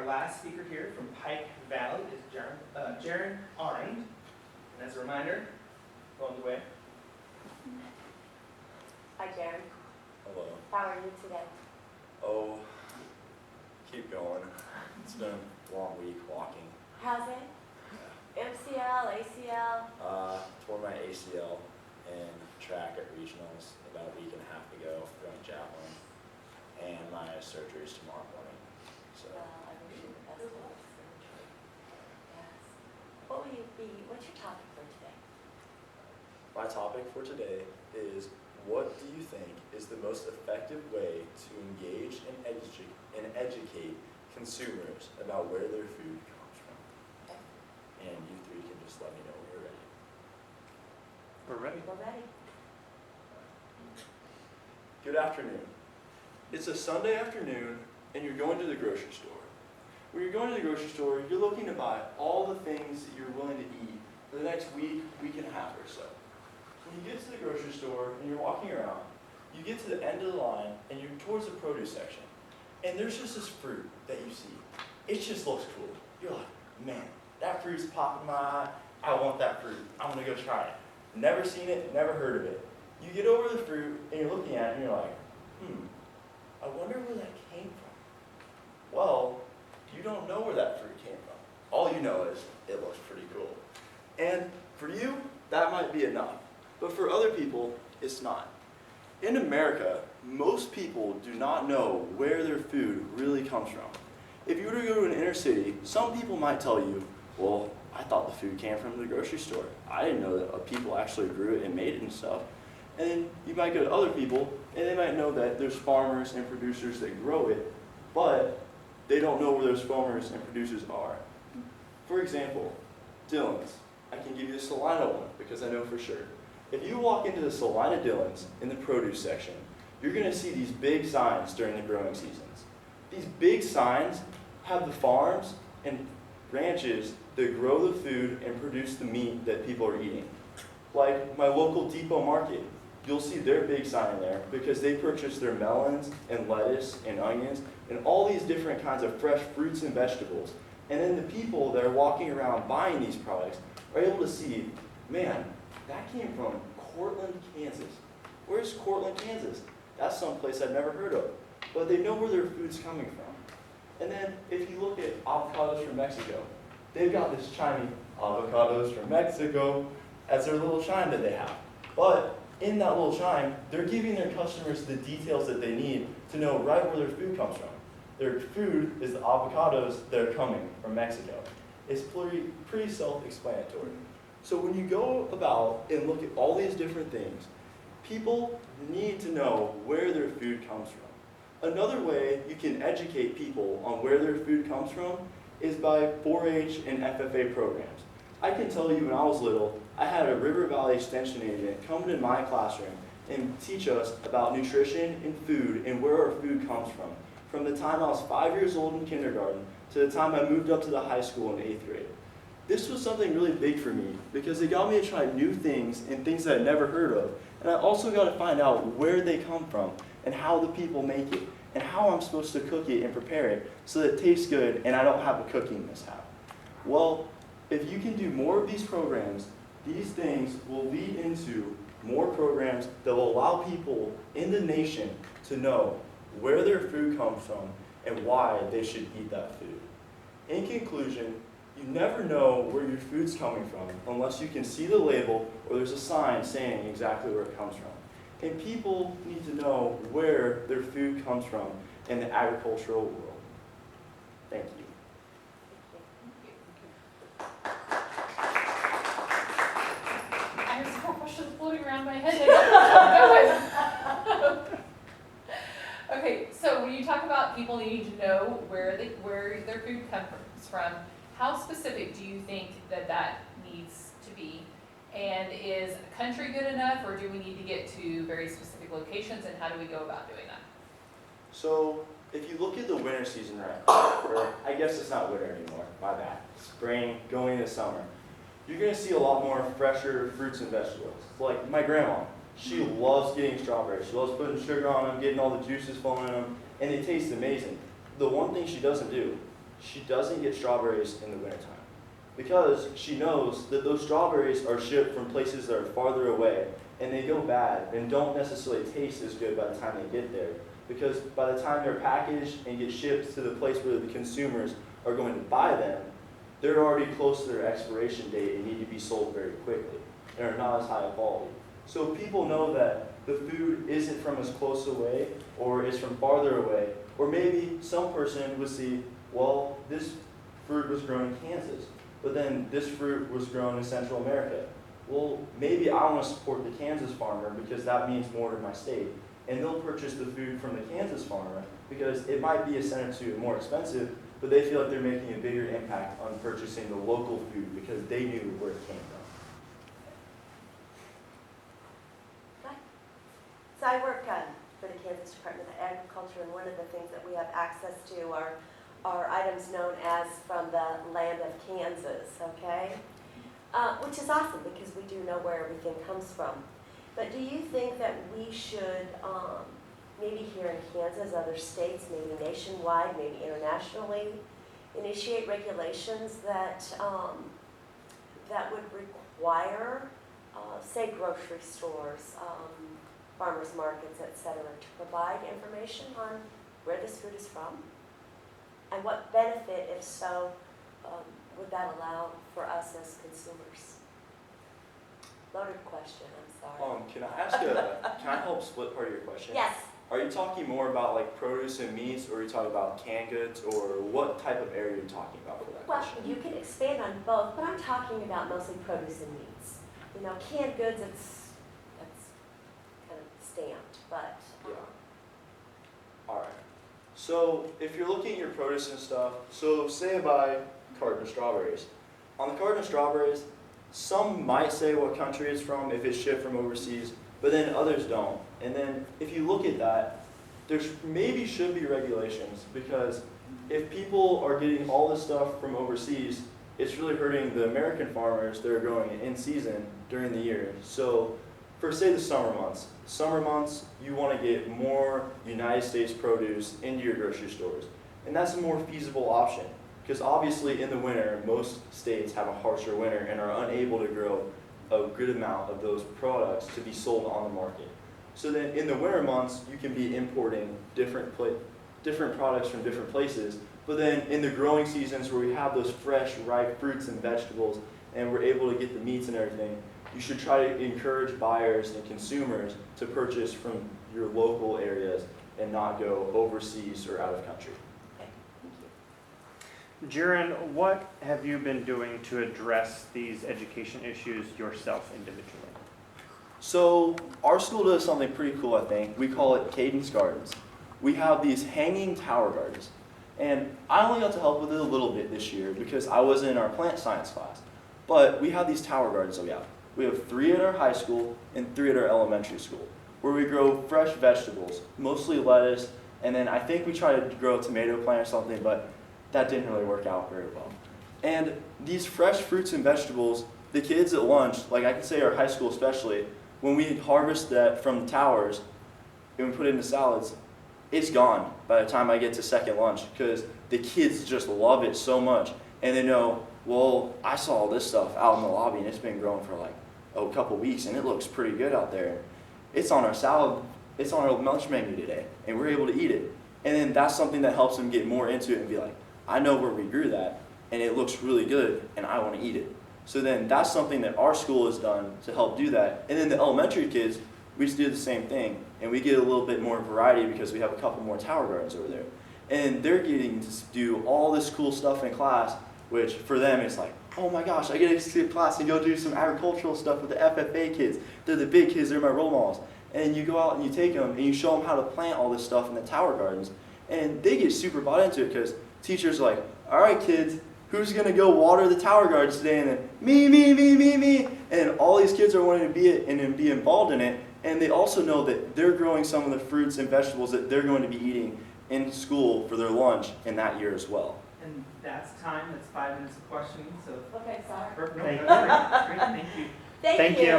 last speaker here from Pike Valley is Jaren Aurand. And as a reminder, phone's away. Hi, Jaren. Hello. How are you today? Oh, keep going. It's been a long week walking. How's it? MCL, ACL? Tore my ACL in track at regionals about a week and a half ago, throwing javelin, and my surgery is tomorrow morning. So. I wish you the best of luck surgery. Yes. What's your topic for today? My topic for today is, what do you think is the most effective way to engage and educate consumers about where their food comes from? Okay. And you three can just let me know when you're ready. We're ready. We're ready. Good afternoon. It's a Sunday afternoon and you're going to the grocery store. When you're going to the grocery store, you're looking to buy all the things that you're willing to eat for the next week, week and a half or so. When you get to the grocery store and you're walking around, you get to the end of the line and you're towards the produce section. And there's just this fruit that you see. It just looks cool. You're like, man, that fruit's popping my eye. I want that fruit. I'm gonna go try it. Never seen it, never heard of it. You get over the fruit and you're looking at it and you're like, I wonder where that came from. Well, you don't know where that fruit came from. All you know is it looks pretty cool. And for you, that might be enough. But for other people, it's not. In America, most people do not know where their food really comes from. If you were to go to an inner city, some people might tell you, well, I thought the food came from the grocery store. I didn't know that people actually grew it and made it and stuff. And then you might go to other people, and they might know that there's farmers and producers that grow it, but they don't know where those farmers and producers are. For example, Dillon's. I can give you the Salina one because I know for sure. If you walk into the Salina Dillon's in the produce section, you're going to see these big signs during the growing seasons. These big signs have the farms and ranches that grow the food and produce the meat that people are eating. Like my local depot market, you'll see their big sign there because they purchase their melons and lettuce and onions and all these different kinds of fresh fruits and vegetables. And then the people that are walking around buying these products are able to see, man, that came from Cortland, Kansas. Where's Cortland, Kansas? That's someplace I've never heard of. But they know where their food's coming from. And then if you look at avocados from Mexico, they've got this chimey, avocados from Mexico, as their little chime that they have. But in that little chime, they're giving their customers the details that they need to know right where their food comes from. Their food is the avocados that are coming from Mexico. It's pretty self-explanatory. So when you go about and look at all these different things, people need to know where their food comes from. Another way you can educate people on where their food comes from is by 4-H and FFA programs. I can tell you when I was little, I had a River Valley Extension agent come into my classroom and teach us about nutrition and food and where our food comes from the time I was 5 years old in kindergarten to the time I moved up to the high school in 8th grade. This was something really big for me because it got me to try new things and things that I'd never heard of. And I also got to find out where they come from and how the people make it and how I'm supposed to cook it and prepare it so that it tastes good and I don't have a cooking mishap. Well, if you can do more of these programs, these things will lead into more programs that will allow people in the nation to know where their food comes from and why they should eat that food. In conclusion, you never know where your food's coming from unless you can see the label or there's a sign saying exactly where it comes from. And people need to know where their food comes from in the agricultural world. Thank you. I have several questions floating around my head. I don't know what to go with. Okay, so when you talk about people needing to know where their food comes from, how specific do you think that needs to be? And is a country good enough, or do we need to get to very specific locations, and how do we go about doing that? So if you look at the winter season right now, or I guess it's not winter anymore, my bad, spring going into summer, you're going to see a lot more fresher fruits and vegetables. Like my grandma, she loves getting strawberries. She loves putting sugar on them, getting all the juices flowing in them, and they taste amazing. The one thing she doesn't do she doesn't get strawberries in the wintertime because she knows that those strawberries are shipped from places that are farther away and they go bad and don't necessarily taste as good by the time they get there, because by the time they're packaged and get shipped to the place where the consumers are going to buy them, they're already close to their expiration date and need to be sold very quickly and are not as high quality. So people know that the food isn't from as close away or is from farther away, or maybe some person would see, well, this fruit was grown in Kansas, but then this fruit was grown in Central America. Well, maybe I want to support the Kansas farmer because that means more to my state. And they'll purchase the food from the Kansas farmer because it might be a cent or two more expensive, but they feel like they're making a bigger impact on purchasing the local food because they knew where it came from. So I work for the Kansas Department of Agriculture, and one of the things that we have access to are items known as from the land of Kansas, okay? Which is awesome because we do know where everything comes from. But do you think that we should, maybe here in Kansas, other states, maybe nationwide, maybe internationally, initiate regulations that, that would require, say, grocery stores, farmers markets, et cetera, to provide information on where this food is from? And what benefit, if so, would that allow for us as consumers? Loaded question, I'm sorry. Can I help split part of your question? Yes. Are you talking more about like produce and meats, or are you talking about canned goods, or what type of area are you talking about for that Well, question? you can expand on both, but I'm talking about mostly produce and meats. You know, canned goods, that's kind of stamped, but. Yeah. All right. So if you're looking at your produce and stuff, so say I buy a carton of strawberries. On the carton of strawberries, some might say what country it's from if it's shipped from overseas, but then others don't. And then if you look at that, there maybe should be regulations, because if people are getting all this stuff from overseas, it's really hurting the American farmers that are growing it in season during the year. So for say the summer months, you want to get more United States produce into your grocery stores. And that's a more feasible option, because obviously in the winter, most states have a harsher winter and are unable to grow a good amount of those products to be sold on the market. So then in the winter months, you can be importing different products from different places. But then in the growing seasons where we have those fresh, ripe fruits and vegetables, and we're able to get the meats and everything, you should try to encourage buyers and consumers to purchase from your local areas and not go overseas or out of country. Okay, thank you. Jaren, what have you been doing to address these education issues yourself individually? So our school does something pretty cool, I think. We call it Cadence Gardens. We have these hanging tower gardens. And I only got to help with it a little bit this year because I was in our plant science class. But we have these tower gardens that we have. We have 3 at our high school and 3 at our elementary school, where we grow fresh vegetables, mostly lettuce, and then I think we tried to grow a tomato plant or something, but that didn't really work out very well. And these fresh fruits and vegetables, the kids at lunch, like I can say our high school especially, when we harvest that from the towers and we put it into salads, it's gone by the time I get to second lunch, because the kids just love it so much. And they know, well, I saw all this stuff out in the lobby and it's been growing for like a couple weeks and it looks pretty good out there. It's on our salad, it's on our lunch menu today, and we're able to eat it. And then that's something that helps them get more into it and be like, I know where we grew that and it looks really good and I want to eat it. So then that's something that our school has done to help do that. And then the elementary kids, we just do the same thing, and we get a little bit more variety because we have a couple more tower gardens over there. And they're getting to do all this cool stuff in class, which for them is like, oh my gosh, I get to skip class and go do some agricultural stuff with the FFA kids. They're the big kids, they're my role models. And you go out and you take them and you show them how to plant all this stuff in the tower gardens. And they get super bought into it because teachers are like, all right kids, who's gonna go water the tower gardens today? And then me. And all these kids are wanting to be it and be involved in it. And they also know that they're growing some of the fruits and vegetables that they're going to be eating in school for their lunch in that year as well. And that's time, that's 5 minutes of questioning, so. Okay, sorry. Perfect. No, Thank that's great. Great, thank you. Thank you.